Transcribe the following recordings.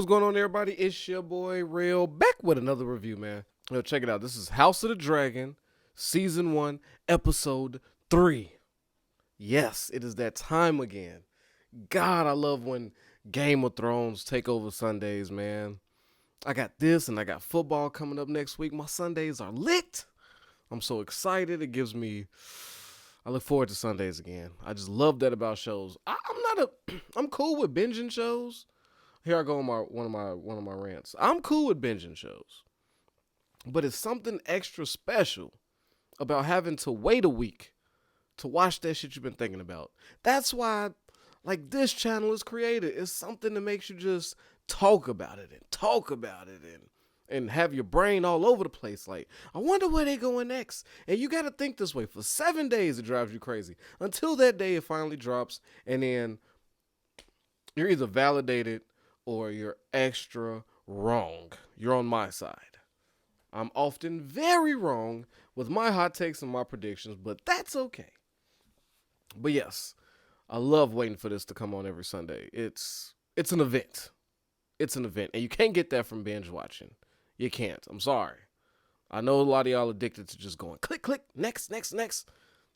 What's going on, everybody? It's your boy Real back with another review, man. Yo, check it out. This is House of the Dragon, Season 1, Episode 3. Yes, it is that time again. God, I love when Game of Thrones take over Sundays, man. I got this and I got football coming up next week. My Sundays are lit. I'm so excited. I look forward to Sundays again. I just love that about shows. I'm cool with binging shows. Here I go on one of my rants. I'm cool with binging shows, but it's something extra special about having to wait a week to watch that shit you've been thinking about. That's why, like, this channel is created. It's something that makes you just talk about it and have your brain all over the place. Like, I wonder where they going next. And you got to think this way. For 7 days, it drives you crazy. Until that day, it finally drops. And then you're either validated or you're extra wrong. You're on my side. I'm often very wrong with my hot takes and my predictions, but that's okay. But yes, I love waiting for this to come on every Sunday. It's an event. It's an event. And you can't get that from binge watching. You can't. I'm sorry. I know a lot of y'all addicted to just going click, click, next.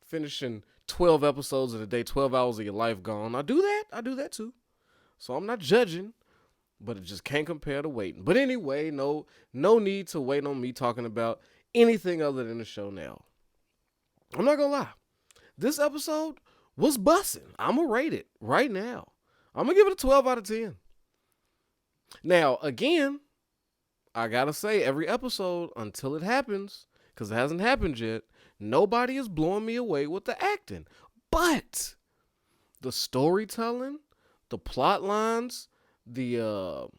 Finishing 12 episodes in a day, 12 hours of your life gone. I do that too. So I'm not judging, but it just can't compare to waiting. But anyway, no need to wait on me talking about anything other than the show now. I'm not gonna lie. This episode was bussin'. I'm gonna rate it right now. I'm gonna give it a 12 out of 10. Now, again, I gotta say, every episode, until it happens, because it hasn't happened yet, nobody is blowing me away with the acting. But the storytelling, the plot lines, the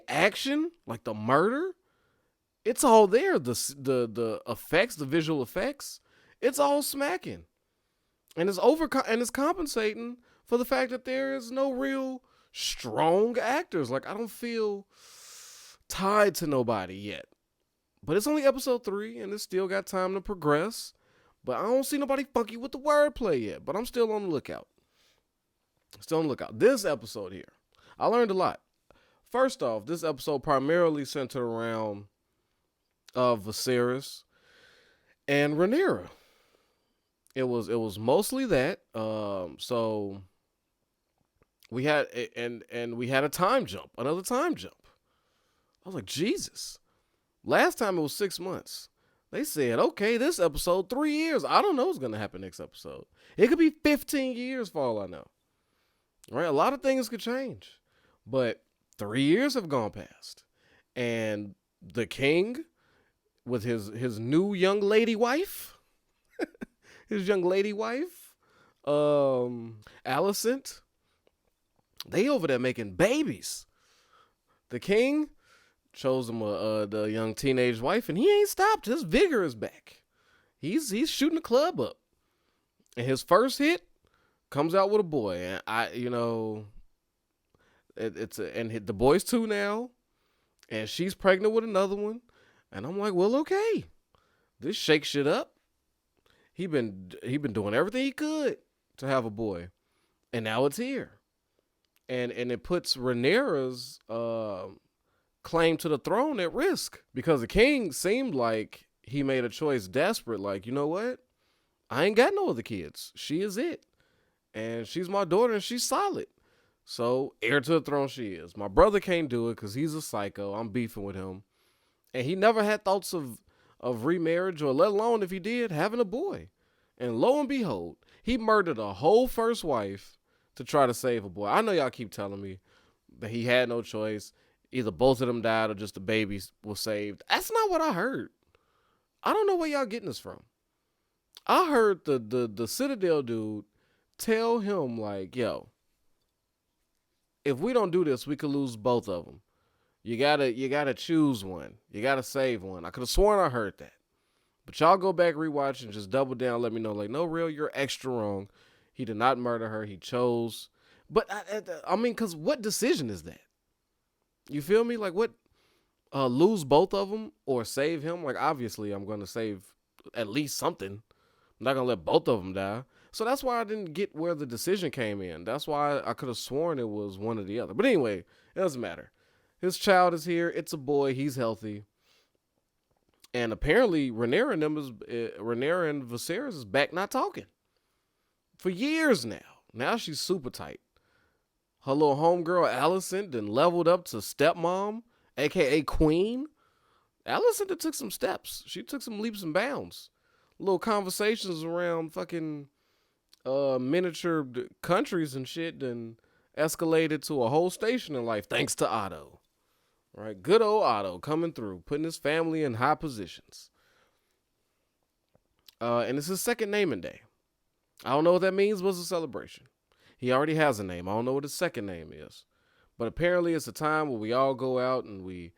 action, like the murder, it's all there. The effects, the visual effects, it's all smacking, and it's compensating for the fact that there is no real strong actors. Like, I don't feel tied to nobody yet, but it's only episode 3, and it's still got time to progress. But I don't see nobody funky with the wordplay yet. But I'm still on the lookout. This episode here, I learned a lot. First off, this episode primarily centered around Viserys and Rhaenyra. It was mostly that. So we had we had another time jump. I was like, Jesus. Last time it was 6 months. They said, okay, this episode 3 years. I don't know what's gonna happen next episode. It could be 15 years for all I know. Right? A lot of things could change. But 3 years have gone past. And the king, with his new young lady wife, Alicent, they over there making babies. The king chose him the young teenage wife, and he ain't stopped. His vigor is back. He's shooting the club up. And his first hit comes out with a boy, and the boy's 2 now, and she's pregnant with another one, and I'm like, well, okay, this shakes shit up. He been doing everything he could to have a boy, and now it's here, and it puts Rhaenyra's claim to the throne at risk, because the king seemed like he made a choice desperate, like, you know what, I ain't got no other kids. She is it. And she's my daughter, and she's solid. So, heir to the throne she is. My brother can't do it because he's a psycho. I'm beefing with him. And he never had thoughts of remarriage, or let alone, if he did, having a boy. And lo and behold, he murdered a whole first wife to try to save a boy. I know y'all keep telling me that he had no choice. Either both of them died or just the baby was saved. That's not what I heard. I don't know where y'all getting this from. I heard the Citadel dude tell him, like, yo, if we don't do this, we could lose both of them. You gotta choose one. You gotta save one. I could have sworn I heard that. But y'all go back, rewatch, and just double down. Let me know, like, no, Real, you're extra wrong. He did not murder her. He chose. But I mean, because what decision is that? You feel me? Like, what? Lose both of them or save him? Like, obviously, I'm gonna save at least something. I'm not gonna let both of them die. So that's why I didn't get where the decision came in. That's why I could have sworn it was one or the other. But anyway, it doesn't matter. His child is here. It's a boy. He's healthy. And apparently, Rhaenyra and Viserys is back not talking for years now. Now she's super tight. Her little homegirl Alicent then leveled up to stepmom, aka queen. Alicent took some steps. She took some leaps and bounds. Little conversations around fucking miniature countries and shit, then escalated to a whole station in life thanks to Otto. Right, good old Otto coming through, putting his family in high positions. And it's his second naming day. I don't know what that means, but it's a celebration. He already has a name. I don't know what his second name is. But apparently it's a time where we all go out and we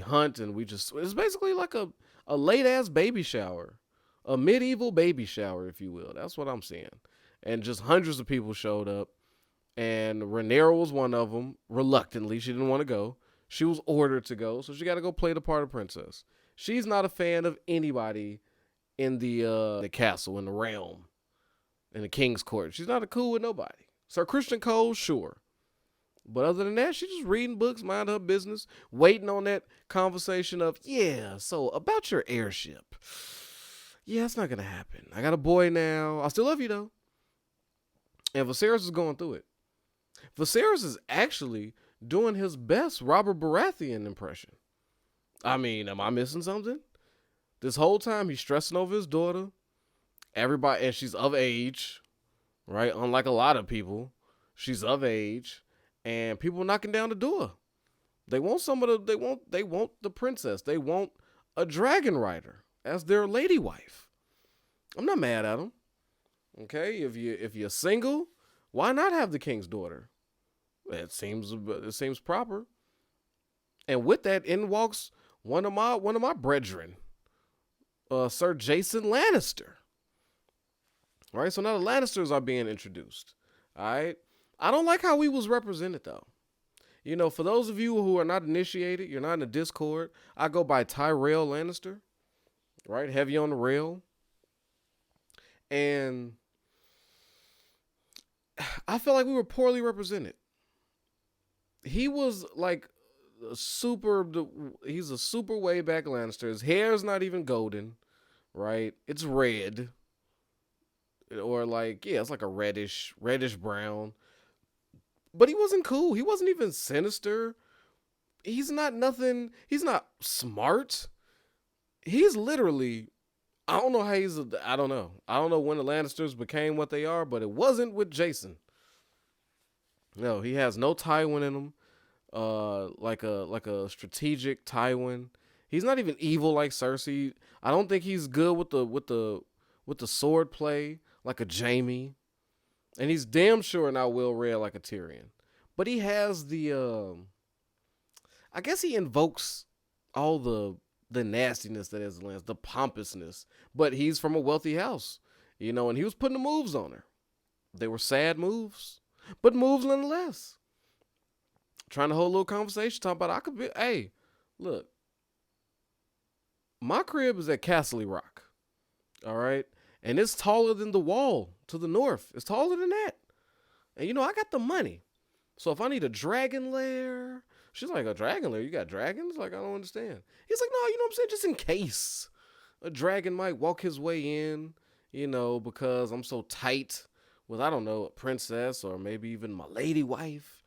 hunt and it's basically like a late-ass baby shower. A medieval baby shower, if you will. That's what I'm seeing. And just hundreds of people showed up. And Rhaenyra was one of them. Reluctantly, she didn't want to go. She was ordered to go, so she got to go play the part of princess. She's not a fan of anybody in the castle, in the realm, in the king's court. She's not cool with nobody. Sir Christian Cole, sure. But other than that, she's just reading books, mind her business, waiting on that conversation of, yeah, so about your heirship. Yeah, it's not going to happen. I got a boy now. I still love you, though. And Viserys is going through it. Viserys is actually doing his best Robert Baratheon impression. I mean, am I missing something? This whole time he's stressing over his daughter. Everybody, and she's of age, right? Unlike a lot of people, she's of age, and people knocking down the door. They want they want the princess. They want a dragon rider as their lady wife. I'm not mad at them. Okay, if you're single, why not have the king's daughter? It seems proper. And with that, in walks one of my brethren, Sir Jason Lannister. All right, so now the Lannisters are being introduced. All right, I don't like how we was represented though. You know, for those of you who are not initiated, you're not in the Discord. I go by Tyrell Lannister. Right, heavy on the rail, and I feel like we were poorly represented. He was like he's a super way back Lannister. His hair's not even golden, right? It's red. Or like, yeah, it's like a reddish brown. But he wasn't cool. He wasn't even sinister. He's not smart. He's literally, I don't know how I don't know. I don't know when the Lannisters became what they are, but it wasn't with Jason. No, he has no Tywin in him. Like a strategic Tywin. He's not even evil like Cersei. I don't think he's good with the sword play like a Jaime. And he's damn sure not well read like a Tyrion. But he has I guess he invokes all the nastiness that is the Lance, the pompousness. But he's from a wealthy house, you know, and he was putting the moves on her. They were sad moves, but moves nonetheless. Trying to hold a little conversation, talking about hey, look, my crib is at Castle Rock, all right? And it's taller than the wall to the north. It's taller than that. And, you know, I got the money. So if I need a dragon lair, she's like, a dragon lair? You got dragons? Like, I don't understand. He's like, no, you know what I'm saying? Just in case a dragon might walk his way in, you know, because I'm so tight with, I don't know, a princess or maybe even my lady wife.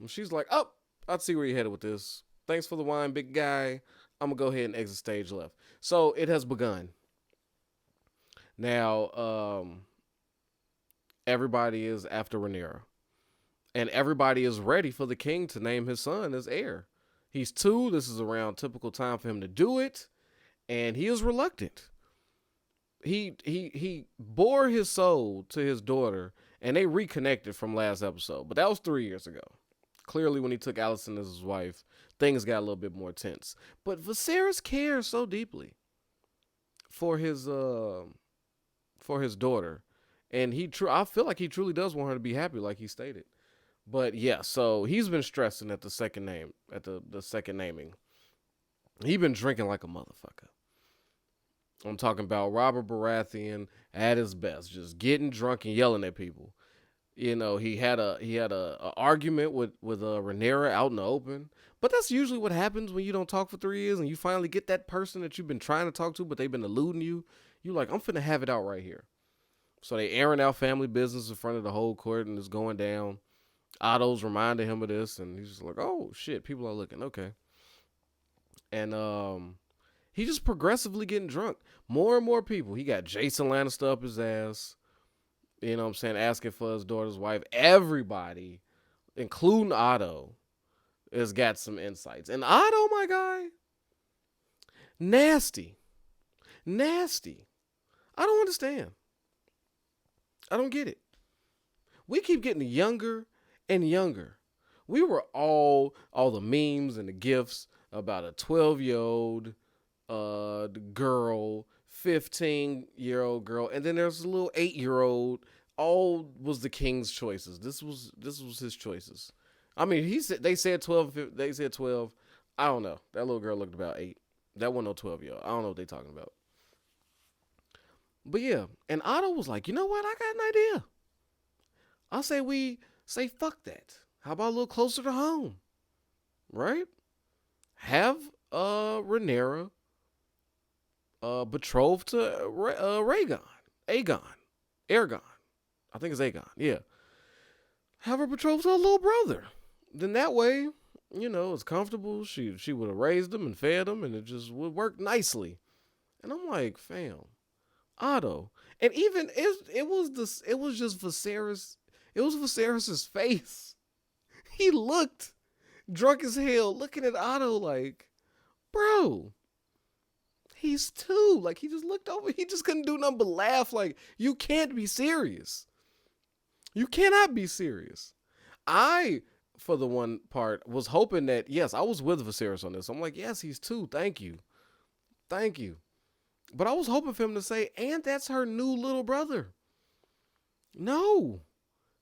And she's like, oh, I see where you're headed with this. Thanks for the wine, big guy. I'm going to go ahead and exit stage left. So it has begun. Now, everybody is after Rhaenyra. And everybody is ready for the king to name his son as heir. He's 2. This is around typical time for him to do it. And he is reluctant. He bore his soul to his daughter, and they reconnected from last episode. But that was 3 years ago. Clearly, when he took Alicent as his wife, things got a little bit more tense. But Viserys cares so deeply for his daughter, and I feel like he truly does want her to be happy, like he stated. But yeah, so he's been stressing at the second naming. He's been drinking like a motherfucker. I'm talking about Robert Baratheon at his best, just getting drunk and yelling at people. You know, he had a argument with Rhaenyra out in the open. But that's usually what happens when you don't talk for 3 years and you finally get that person that you've been trying to talk to, but they've been eluding you. You like, I'm finna have it out right here. So they airing out family business in front of the whole court and it's going down. Otto's reminding him of this, and he's just like, "Oh shit, people are looking okay." And he just progressively getting drunk. More and more people. He got Jason Lannister up his ass. You know what I'm saying? Asking for his daughter's wife. Everybody, including Otto, has got some insights. And Otto, my guy, nasty. Nasty. I don't understand. I don't get it. We keep getting younger and younger. We were all the memes and the gifs about a 12-year-old girl, 15-year-old girl, and then there's a little 8-year-old. All was the king's choices. This was his choices. I mean, they said 12. They said 12. I don't know. That little girl looked about 8. That wasn't no 12-year-old. I don't know what they talking about. But yeah, and Otto was like, you know what? I got an idea. I say we say fuck that. How about a little closer to home, right? Have Rhaenyra betrothed to Aegon. I think it's Aegon. Yeah, have her betrothed to her little brother. Then that way, you know, it's comfortable. She would have raised him and fed him, and it just would work nicely. And I'm like, fam, Otto, and even it was just Viserys. It was Viserys' face. He looked drunk as hell, looking at Otto like, bro, he's 2. Like, he just looked over. He just couldn't do nothing but laugh. Like, you can't be serious. You cannot be serious. I, for the one part, was hoping that, yes, I was with Viserys on this. I'm like, yes, he's 2. Thank you. Thank you. But I was hoping for him to say, and that's her new little brother. No.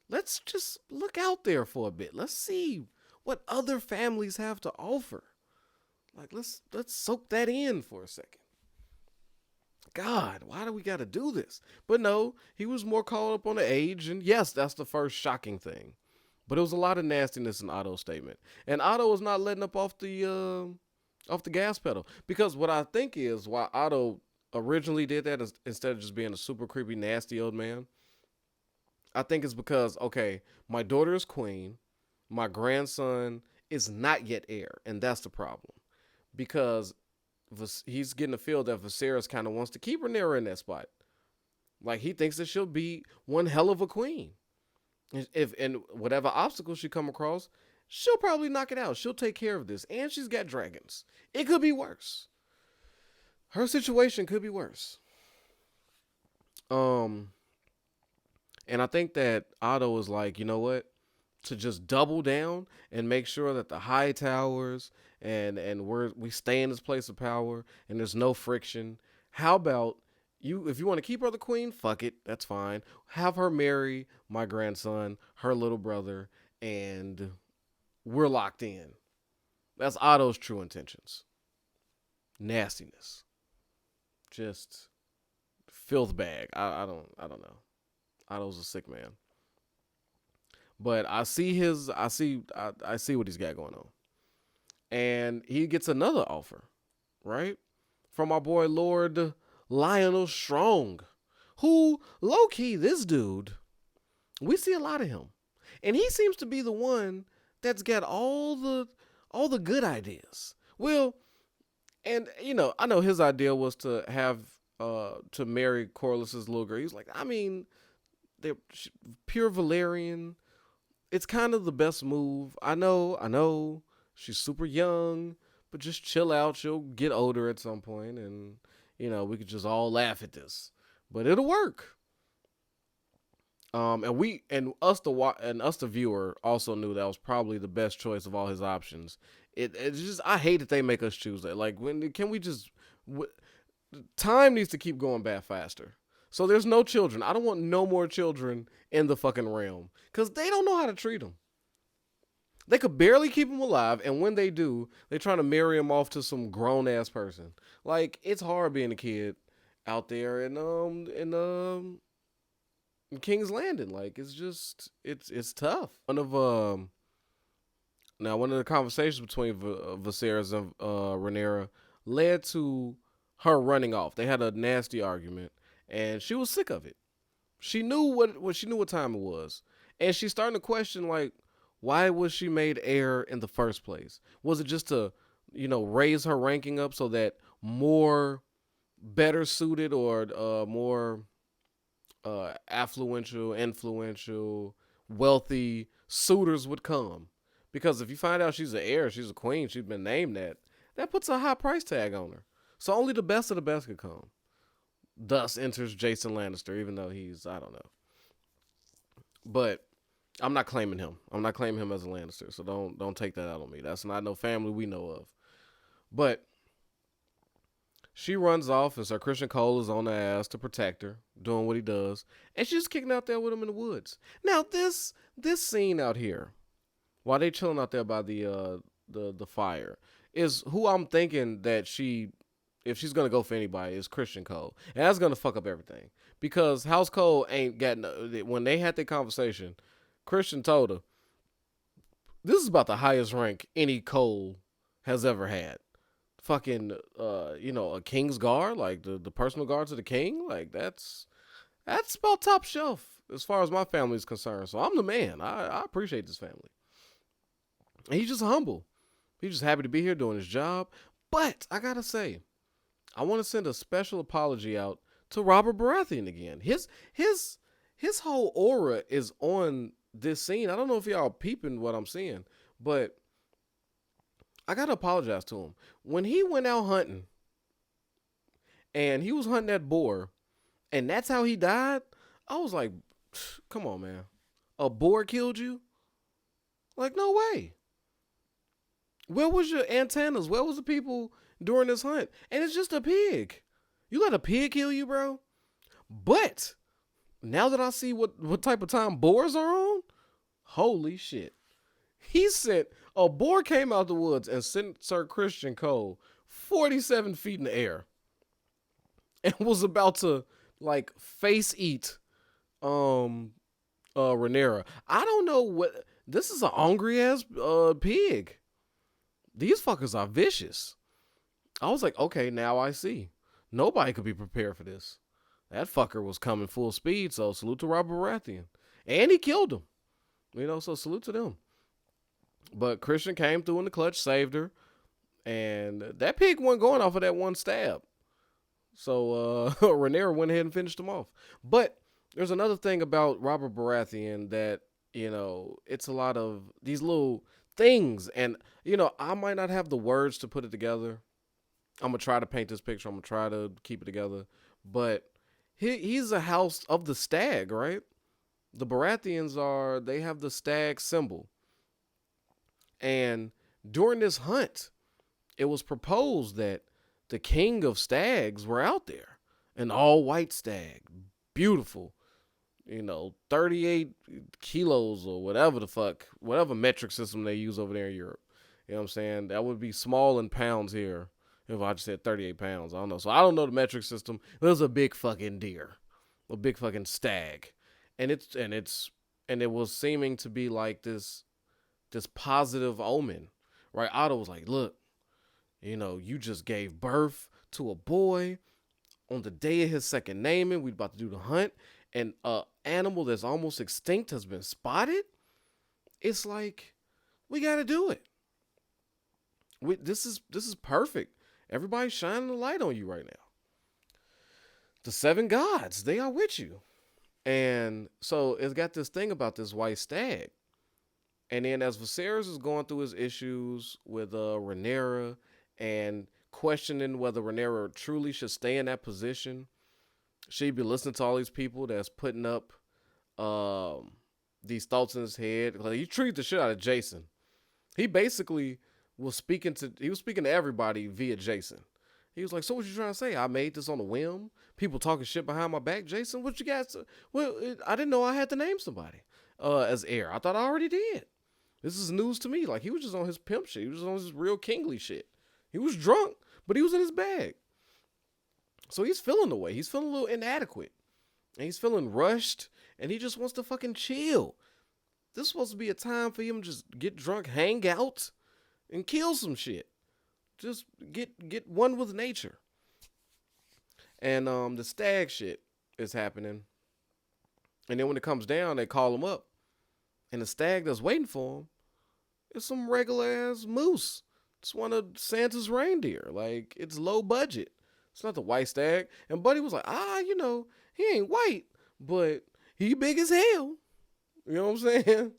Let's just look out there for a bit. Let's see what other families have to offer. Like, let's soak that in for a second. God, why do we got to do this? But no, he was more caught up on the age, and yes, that's the first shocking thing. But it was a lot of nastiness in Otto's statement, and Otto was not letting up off the gas pedal, because what I think is why Otto originally did that instead of just being a super creepy, nasty old man. I think it's because, okay, my daughter is queen, my grandson is not yet heir, and that's the problem, because he's getting a feel that Viserys kind of wants to keep Rhaenyra in that spot. Like, he thinks that she'll be one hell of a queen. If and whatever obstacles she come across, she'll probably knock it out. She'll take care of this, and she's got dragons. It could be worse. Her situation could be worse. And I think that Otto is like, you know what? To just double down and make sure that the high towers and we stay in this place of power and there's no friction. How about if you want to keep her the queen, fuck it, that's fine. Have her marry my grandson, her little brother, and we're locked in. That's Otto's true intentions. Nastiness. Just filth bag. I don't know. Otto's a sick man. But I see what he's got going on. And he gets another offer, right? From our boy Lord Lionel Strong, who, low-key, this dude, we see a lot of him. And he seems to be the one that's got all the good ideas. Well, and you know, I know his idea was to marry Corlys's little girl. He's like, I mean, they're pure Valerian. It's kind of the best move. I know. She's super young, but just chill out. She'll get older at some point, and you know, we could just all laugh at this, but it'll work. And us the viewer also knew that was probably the best choice of all his options. It's just, I hate that they make us choose that. Like, time needs to keep going back faster. So there's no children. I don't want no more children in the fucking realm, because they don't know how to treat them. They could barely keep them alive, and when they do, they're trying to marry them off to some grown-ass person. Like, it's hard being a kid, out there in King's Landing. Like it's just it's tough. One of the conversations between Viserys and Rhaenyra led to her running off. They had a nasty argument, and she was sick of it. She knew what time it was, and she's starting to question like, why was she made heir in the first place? Was it just to, raise her ranking up so that more better suited or more affluential, influential, wealthy suitors would come? Because if you find out she's an heir, she's a queen, she's been named that puts a high price tag on her. So only the best of the best could come. Thus enters Jason Lannister, even though he's, I don't know. But I'm not claiming him. I'm not claiming him as a Lannister, so don't take that out on me. That's not no family we know of. But she runs off, and Sir Christian Cole is on her ass to protect her, doing what he does, and she's kicking out there with him in the woods. Now this scene out here, while they chilling out there by the fire, is who I'm thinking that if she's gonna go for anybody, is Christian Cole, and that's gonna fuck up everything because House Cole ain't getting. When they had their conversation, Christian told her, "This is about the highest rank any Cole has ever had. Fucking, a king's guard, like the personal guard to the king, like that's about top shelf as far as my family is concerned. So I'm the man. I appreciate this family. And he's just humble. He's just happy to be here doing his job. But I gotta say, I want to send a special apology out to Robert Baratheon again. His whole aura is on this scene. I don't know if y'all peeping what I'm seeing, but I gotta apologize to him. When he went out hunting and he was hunting that boar, and that's how he died, I was like, come on, man. A boar killed you? Like, no way. Where was your antennas? Where was the people during this hunt? And it's just a pig. You let a pig kill you, bro? But now that I see what type of time boars are on, holy shit. A boar came out the woods and sent Sir Christian Cole 47 feet in the air and was about to like face eat Rhaenyra. I don't know what this is, a hungry ass pig. These fuckers are vicious. I was like, okay, now I see. Nobody could be prepared for this. That fucker was coming full speed, so salute to Robert Baratheon. And he killed him. So salute to them. But Christian came through in the clutch, saved her. And that pig wasn't going off of that one stab. So Rhaenyra went ahead and finished him off. But there's another thing about Robert Baratheon that, it's a lot of these little things. And, I might not have the words to put it together. I'm going to try to paint this picture. I'm going to try to keep it together. But he's a house of the stag, right? The Baratheons they have the stag symbol. And during this hunt, it was proposed that the king of stags were out there. An all-white stag. Beautiful. 38 kilos or whatever metric system they use over there in Europe. You know what I'm saying? That would be small in pounds here if I just said 38 pounds. I don't know. So I don't know the metric system. There's a big fucking deer. A big fucking stag. And it was seeming to be like this positive omen. Right? Otto was like, look, you just gave birth to a boy on the day of his second naming. We about to do the hunt. And a animal that's almost extinct has been spotted. It's like, we got to do it. This is perfect. Everybody's shining the light on you right now. The 7 gods, they are with you. And so it's got this thing about this white stag. And then as Viserys is going through his issues with Rhaenyra and questioning whether Rhaenyra truly should stay in that position, she'd be listening to all these people that's putting up these thoughts in his head. Like, he treated the shit out of Jason. He basically was speaking to everybody via Jason. He was like, so what you trying to say? I made this on a whim? People talking shit behind my back? Jason, what you guys... Well, I didn't know I had to name somebody as heir. I thought I already did. This is news to me. Like, he was just on his pimp shit. He was on his real kingly shit. He was drunk, but he was in his bag. So he's feeling the way. He's feeling a little inadequate. And he's feeling rushed. And he just wants to fucking chill. This is supposed to be a time for him to just get drunk, hang out, and kill some shit. Just get one with nature. And the stag shit is happening. And then when it comes down, they call him up. And the stag that's waiting for him is some regular ass moose. It's one of Santa's reindeer. Like, it's low budget. It's not the white stag. And Buddy was like, he ain't white, but he big as hell. You know what I'm saying?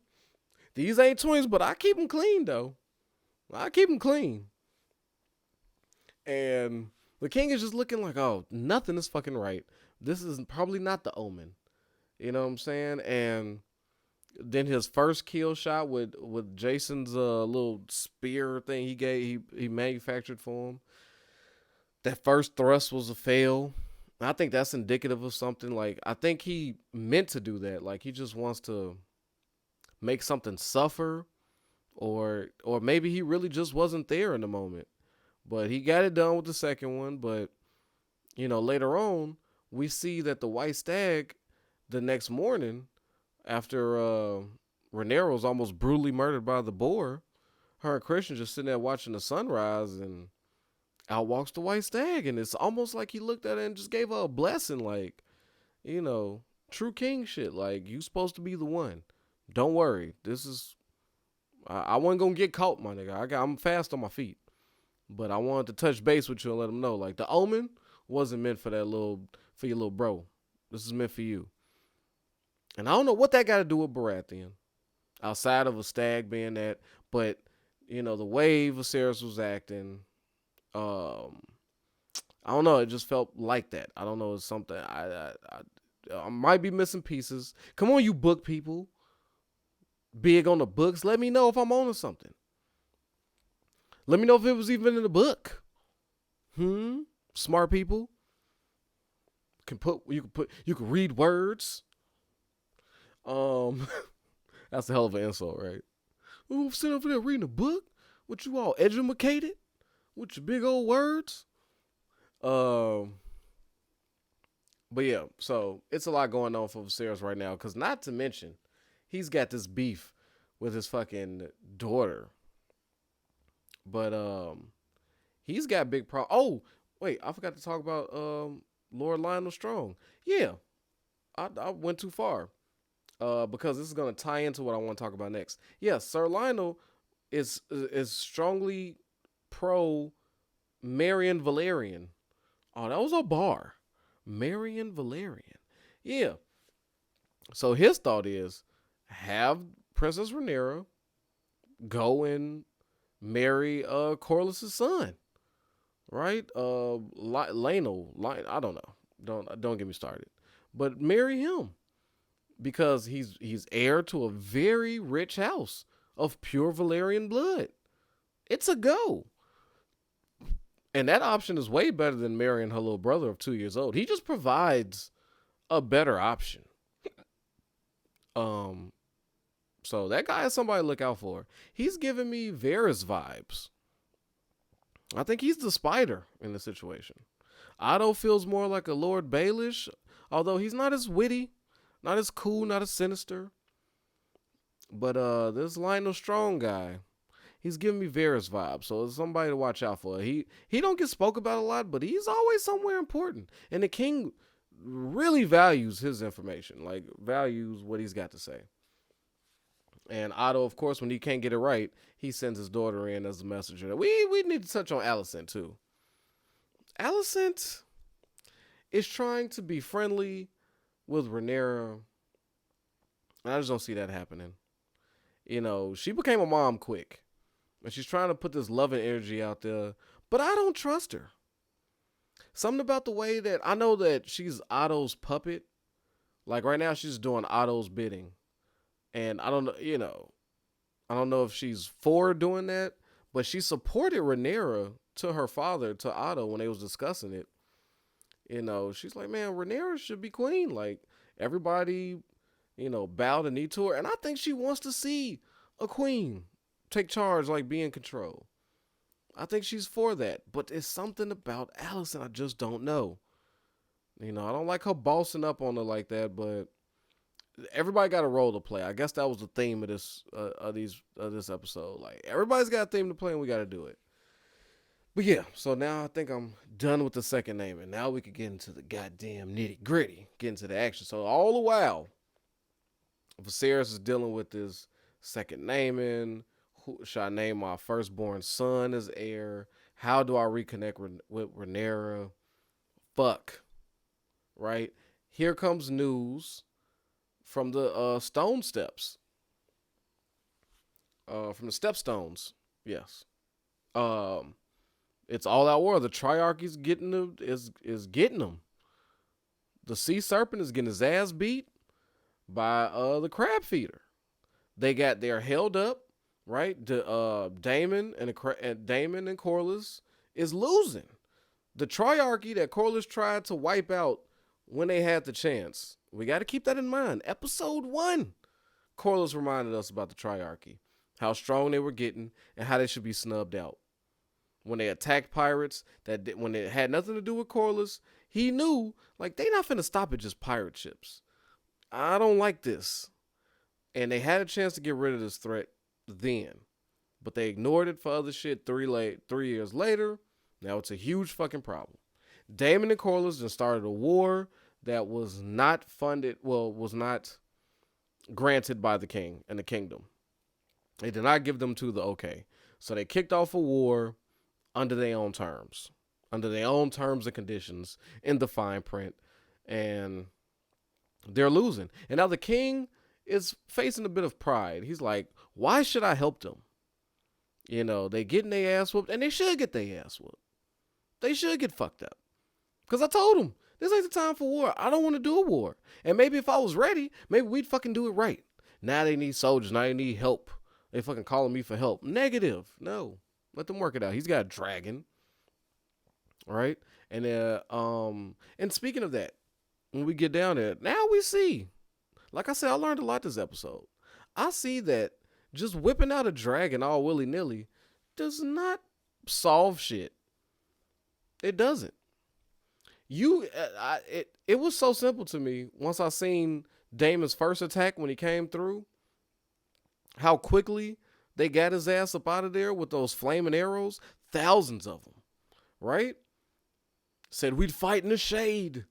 These ain't twins, but I keep them clean, though. I keep them clean. And the king is just looking like, oh, nothing is fucking right. This is probably not the omen. You know what I'm saying? And then his first kill shot with Jason's little spear thing he manufactured for him. That first thrust was a fail. I think that's indicative of something. Like, I think he meant to do that. Like, he just wants to make something suffer, or maybe he really just wasn't there in the moment. But he got it done with the second one. But, later on, we see that the white stag, the next morning, after Rhaenyra's almost brutally murdered by the boar, her and Christian just sitting there watching the sunrise, and out walks the white stag. And it's almost like he looked at her and just gave her a blessing, like, true king shit. Like, you supposed to be the one. Don't worry. This is, I wasn't going to get caught, my nigga. I'm fast on my feet. But I wanted to touch base with you and let him know, like, the omen wasn't meant for your little bro. This is meant for you. And I don't know what that got to do with Baratheon, outside of a stag being that. But, the way Viserys was acting, I don't know. It just felt like that. I don't know. It's something. I might be missing pieces. Come on, you book people. Big on the books. Let me know if I'm on to something. Let me know if it was even in the book. Smart people you can read words. That's a hell of an insult, right? Oh, I'm sitting over there reading a book. What, you all educated with your big old words? But yeah, so it's a lot going on for Viserys right now, because not to mention, he's got this beef with his fucking daughter. But he's got big problems. Oh, wait, I forgot to talk about Lord Lionel Strong. Yeah, I went too far. Because this is going to tie into what I want to talk about next. Yes, Sir Lionel is strongly pro Marion Valerian. Oh, that was a bar. Marion Valerian. Yeah. So his thought is, have Princess Rhaenyra go and marry Corlys' son. Right? Lionel, I don't know. Don't get me started. But marry him. Because he's heir to a very rich house of pure Valerian blood. It's a go. And that option is way better than marrying her little brother of 2 years old. He just provides a better option. So that guy is somebody to look out for. He's giving me Varys vibes. I think he's the spider in the situation. Otto feels more like a Lord Baelish, although he's not as witty. Not as cool, not as sinister. But this Lionel Strong guy, he's giving me Varys vibes. So it's somebody to watch out for. He don't get spoke about a lot, but he's always somewhere important. And the king really values his information. Like, values what he's got to say. And Otto, of course, when he can't get it right, he sends his daughter in as a messenger. We need to touch on Alicent, too. Alicent is trying to be friendly with Rhaenyra, and I just don't see that happening. She became a mom quick, and she's trying to put this loving energy out there, but I don't trust her. Something about the way that I know that she's Otto's puppet. Like, right now, she's doing Otto's bidding, and I don't know if she's for doing that, but she supported Rhaenyra to her father, to Otto, when they was discussing it. She's like, man, Rhaenyra should be queen. Like, everybody, bow the knee to her. And I think she wants to see a queen take charge, like, be in control. I think she's for that. But it's something about Alicent I just don't know. I don't like her bossing up on her like that, but everybody got a role to play. I guess that was the theme of this episode. Like everybody's got a theme to play, and we got to do it. But yeah, so now I think I'm done with the second naming. Now we could get into the goddamn nitty gritty, get into the action. So all the while, Viserys is dealing with this second naming. Who should I name my firstborn son as heir? How do I reconnect with Rhaenyra? Fuck. Right? Here comes news from the stone steps. From the stepstones. Yes. It's all out war. The Triarchy's getting them, is getting them. The Sea Serpent is getting his ass beat by the Crab Feeder. They're held up, right? Daemon and Corlys is losing. The Triarchy that Corlys tried to wipe out when they had the chance. We got to keep that in mind. Episode 1, Corlys reminded us about the Triarchy, how strong they were getting, and how they should be snubbed out. When they attacked pirates, when it had nothing to do with Corlys, he knew, like, they not finna stop at just pirate ships. I don't like this. And they had a chance to get rid of this threat then. But they ignored it for other shit 3 years later. Now it's a huge fucking problem. Daemon and Corlys then started a war that was not granted by the king and the kingdom. They did not give them to the okay. So they kicked off a war under their own terms and conditions in the fine print, and they're losing. And now the king is facing a bit of pride. He's like, why should I help them? They getting their ass whooped, and they should get their ass whooped. They should get fucked up. Because I told them, this ain't the time for war. I don't want to do a war. And maybe if I was ready, maybe we'd fucking do it right. Now they need soldiers. Now they need help. They fucking calling me for help. Negative. No. Let them work it out. He's got a dragon. Right? And speaking of that, when we get down there, now we see, like I said, I learned a lot this episode. I see that just whipping out a dragon all willy-nilly does not solve shit. It doesn't. It was so simple to me once I seen Daemon's first attack when he came through, how quickly they got his ass up out of there with those flaming arrows, thousands of them, right? Said we'd fight in the shade.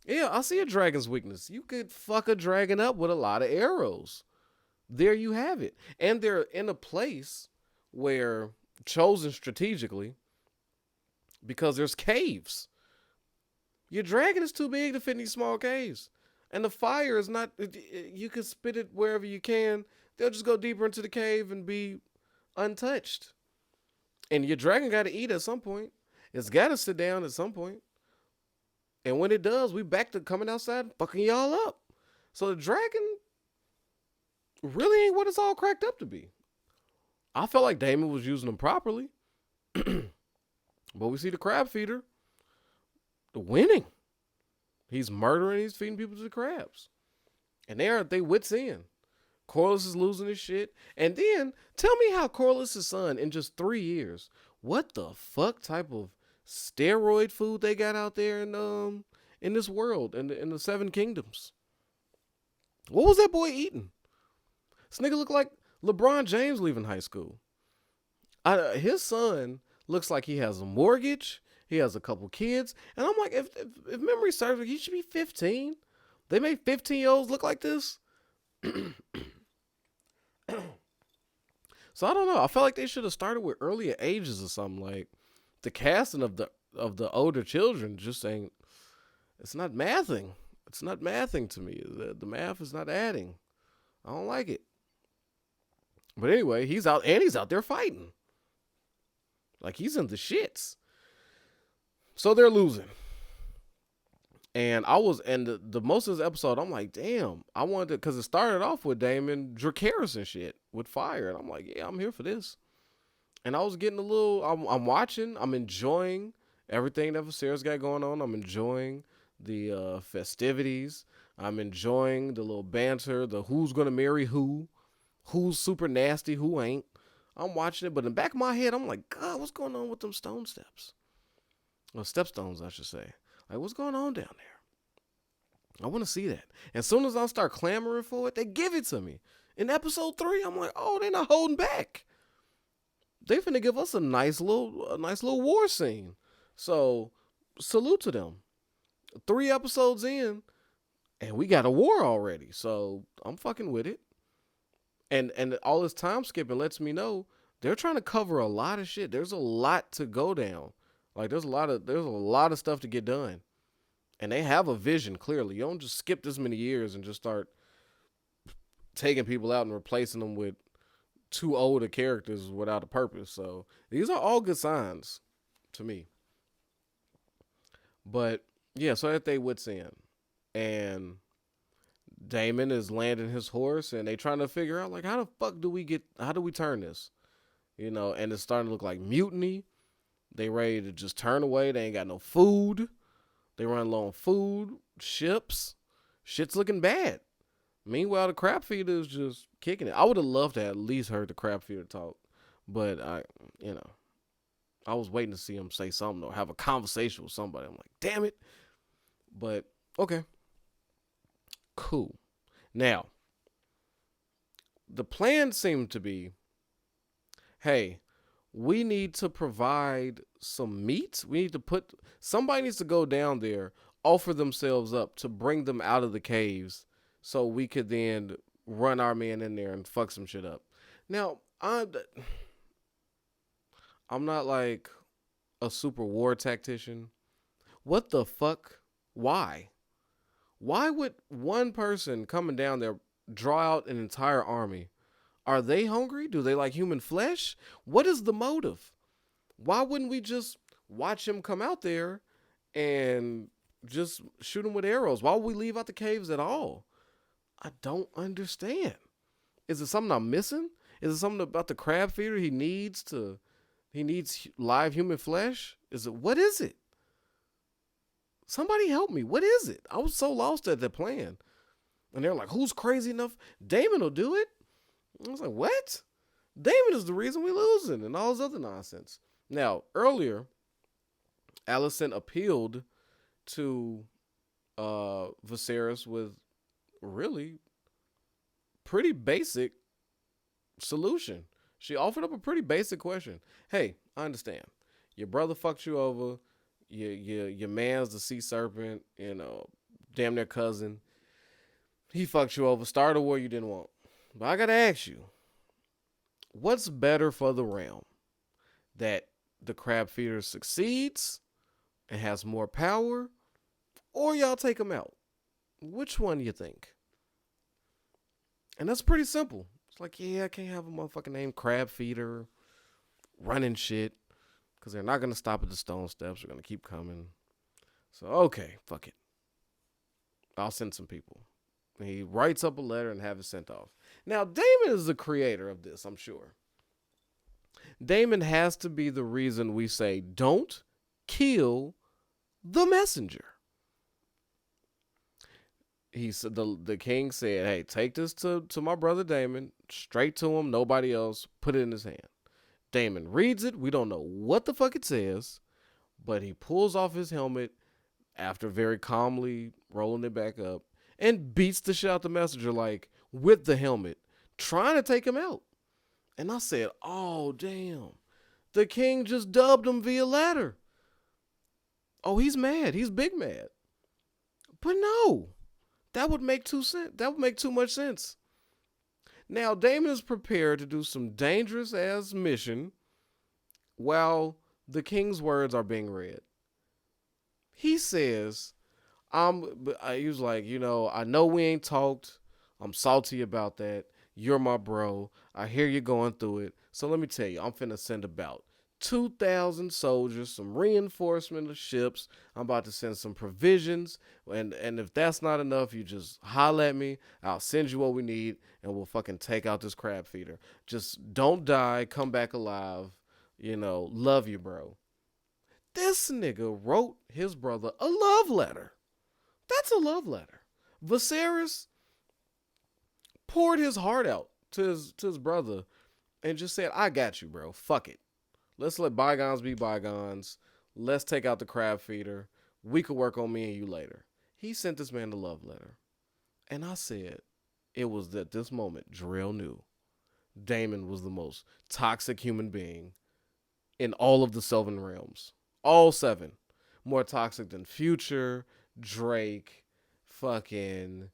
Yeah, I see a dragon's weakness. You could fuck a dragon up with a lot of arrows. There you have it. And they're in a place where, chosen strategically, because there's caves. Your dragon is too big to fit in these small caves. And the fire is not, you can spit it wherever you can. They'll just go deeper into the cave and be untouched. And your dragon got to eat at some point. It's got to sit down at some point. And when it does, we back to coming outside and fucking y'all up. So the dragon really ain't what it's all cracked up to be. I felt like Daemon was using them properly. But we see the crab feeder winning. He's murdering, he's feeding people to the crabs. And they wits in. Corlys is losing his shit. And then, tell me how Corlys' son, in just 3 years, what the fuck type of steroid food they got out there in this world, in the Seven Kingdoms? What was that boy eating? This nigga look like LeBron James leaving high school. His son looks like he has a mortgage. He has a couple kids. And I'm like, if memory serves, he should be 15. They make 15-year-olds look like this. So I don't know. I felt like they should have started with earlier ages or something. Like the casting of the older children just ain't. It's not mathing. It's not mathing to me. The math is not adding. I don't like it. But anyway, he's out there fighting. Like he's in the shits. So they're losing. And the most of this episode, I'm like, damn, I wanted to, because it started off with Daemon Dracarys and shit with fire. And I'm like, yeah, I'm here for this. And I was getting I'm watching, I'm enjoying everything that Viserys got going on. I'm enjoying the festivities. I'm enjoying the little banter, the who's going to marry who's super nasty, who ain't. I'm watching it, but in the back of my head, I'm like, God, what's going on with them stone steps? Well, stepstones, I should say. Like, what's going on down there? I want to see that. As soon as I start clamoring for it, they give it to me. In episode 3, I'm like, oh, they're not holding back. They finna give us a nice little war scene. So salute to them. 3 episodes in, and we got a war already. So I'm fucking with it. And all this time skipping lets me know they're trying to cover a lot of shit. There's a lot to go down. Like there's a lot of stuff to get done. And they have a vision clearly. You don't just skip this many years and just start taking people out and replacing them with too old of characters without a purpose. So these are all good signs to me. But yeah, so that they wits end. And Damon is landing his horse and they trying to figure out like how do we turn this? You know, and it's starting to look like mutiny. They ready to just turn away. They ain't got no food. They run low on food, ships. Shit's looking bad. Meanwhile, the crab feeder is just kicking it. I would have loved to have at least heard the crab feeder talk. But I was waiting to see him say something or have a conversation with somebody. I'm like, damn it. But okay. Cool. Now, the plan seemed to be, hey, we need to provide some meat. Somebody needs to go down there, offer themselves up to bring them out of the caves so we could then run our men in there and fuck some shit up. Now, I'm not like a super war tactician. What the fuck? Why? Why would one person coming down there draw out an entire army? Are they hungry? Do they like human flesh? What is the motive? Why wouldn't we just watch him come out there and just shoot him with arrows? Why would we leave out the caves at all? I don't understand. Is it something I'm missing? Is it something about the crab feeder he needs live human flesh? What is it? Somebody help me. What is it? I was so lost at the plan. And they're like, who's crazy enough? Damon will do it. I was like, what? Damon is the reason we're losing and all this other nonsense. Now, earlier, Alicent appealed to Viserys with really pretty basic solution. She offered up a pretty basic question. Hey, I understand. Your brother fucked you over. Your man's the sea serpent, damn near cousin. He fucked you over, started a war you didn't want. But I gotta ask you, what's better for the realm? That the crab feeder succeeds and has more power, or y'all take him out? Which one do you think? And that's pretty simple. It's like, yeah, I can't have a motherfucking name crab feeder running shit. Because they're not going to stop at the stone steps. They're going to keep coming. So, okay, fuck it. I'll send some people. And he writes up a letter and have it sent off. Now, Damon is the creator of this, I'm sure. Damon has to be the reason we say, don't kill the messenger. He said, the king said, hey, take this to my brother Damon, straight to him, nobody else, put it in his hand. Damon reads it. We don't know what the fuck it says, but he pulls off his helmet after very calmly rolling it back up and beats the shit out the messenger, like with the helmet, trying to take him out. And I said, oh, damn. The king just dubbed him via ladder. Oh, he's mad. He's big mad. But no, that would make too much sense. Now, Damon is prepared to do some dangerous-ass mission while the king's words are being read. He says, he was like, I know we ain't talked. I'm salty about that. You're my bro. I hear you going through it. So let me tell you, I'm finna send about 2,000 soldiers, some reinforcement of ships. I'm about to send some provisions. And if that's not enough, you just holler at me. I'll send you what we need and we'll fucking take out this crab feeder. Just don't die. Come back alive. Love you, bro. This nigga wrote his brother a love letter. That's a love letter. Viserys poured his heart out to his brother and just said, I got you, bro. Fuck it. Let's let bygones be bygones. Let's take out the crab feeder. We could work on me and you later. He sent this man the love letter. And I said, it was at this moment Jarrell knew Damon was the most toxic human being in all of the 7 realms. All 7. More toxic than Future, Drake, fucking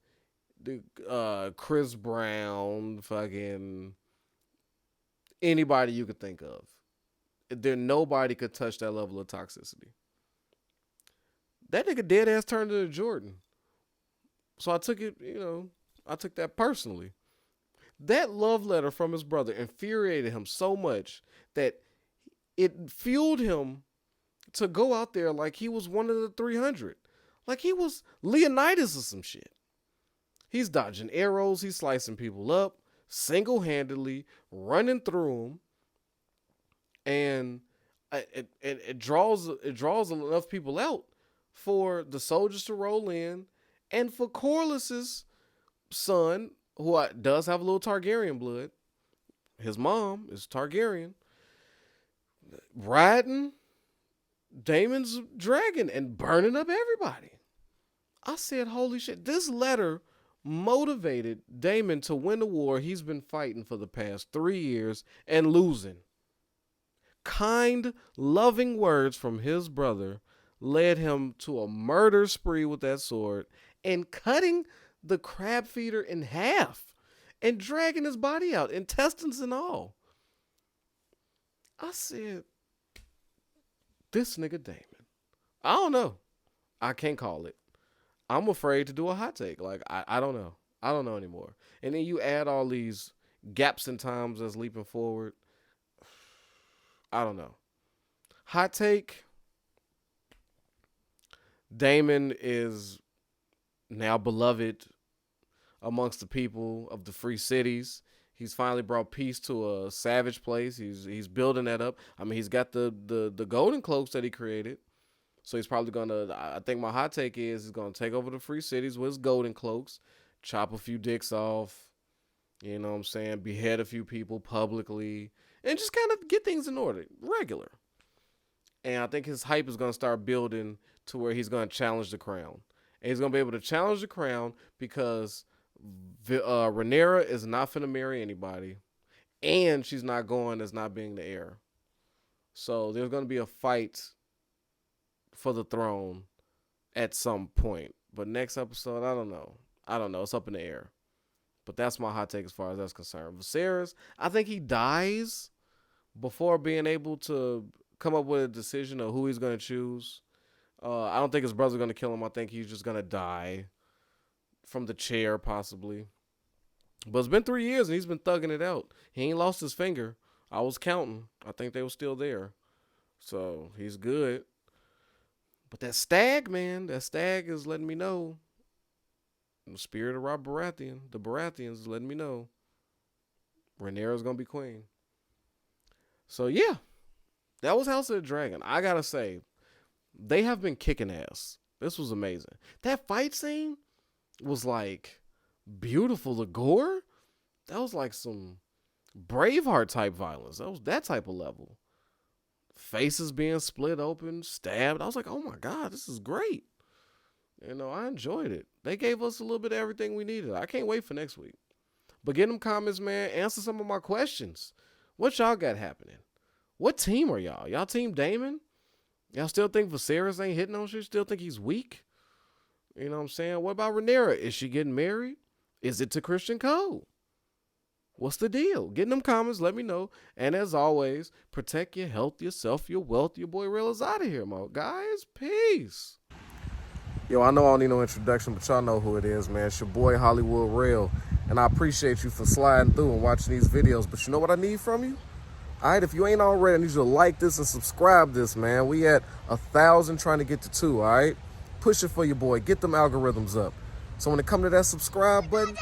Chris Brown, fucking anybody you could think of. Nobody could touch that level of toxicity. That nigga dead ass turned into Jordan. So I took it, I took that personally. That love letter from his brother infuriated him so much that it fueled him to go out there like he was one of the 300. Like he was Leonidas or some shit. He's dodging arrows. He's slicing people up single-handedly, running through them. And it draws enough people out for the soldiers to roll in, and for Corliss's son, who does have a little Targaryen blood, his mom is Targaryen, riding Daemon's dragon and burning up everybody. I said, holy shit, this letter motivated Daemon to win the war he's been fighting for the past 3 years and losing. Kind, loving words from his brother led him to a murder spree with that sword and cutting the crab feeder in half and dragging his body out, intestines and all. I said, this nigga Daemon. I don't know. I can't call it. I'm afraid to do a hot take. Like, I don't know. I don't know anymore. And then you add all these gaps in times that's leaping forward. I don't know. Hot take. Daemon is now beloved amongst the people of the free cities. He's finally brought peace to a savage place. He's building that up. I mean, he's got the golden cloaks that he created. So he's probably going to, I think my hot take is he's going to take over the free cities with his golden cloaks, chop a few dicks off, you know what I'm saying, behead a few people publicly, and just kind of get things in order, regular. And I think his hype is going to start building to where he's going to challenge the crown. And he's going to be able to challenge the crown because Rhaenyra is not finna marry anybody, and she's not going as not being the heir. So there's going to be a fight for the throne at some point. But next episode, I don't know. It's up in the air. But that's my hot take as far as that's concerned. Viserys, I think he dies before being able to come up with a decision of who he's going to choose. I don't think his brother's going to kill him. I think he's just going to die from the chair, possibly. But it's been 3 years, and he's been thugging it out. He ain't lost his finger. I was counting. I think they were still there. So, he's good. But that stag, man, that stag is letting me know. The spirit of Rob Baratheon, the Baratheons is letting me know. Rhaenyra's going to be queen. So, yeah. That was House of the Dragon. I got to say, they have been kicking ass. This was amazing. That fight scene was like beautiful. The gore, that was like some Braveheart type violence. That was that type of level. Faces being split open, stabbed. I was like, oh my God, this is great. I enjoyed it. They gave us a little bit of everything we needed. I can't wait for next week. But get them comments, man. Answer some of my questions. What y'all got happening? What team are y'all? Y'all team Daemon? Y'all still think Viserys ain't hitting on shit? Still think he's weak? You know what I'm saying? What about Rhaenyra? Is she getting married? Is it to Christian Cole? What's the deal? Get in them comments. Let me know. And as always, protect your health, yourself, your wealth. Your boy Real is out of here, mo. Guys, peace. Yo, I know I don't need no introduction, but y'all know who it is, man. It's your boy Hollywood Real. And I appreciate you for sliding through and watching these videos. But you know what I need from you? All right, if you ain't already, I need you to like this and subscribe this, man. We at 1,000 trying to get to 2, all right? Push it for your boy. Get them algorithms up. So when it come to that subscribe button,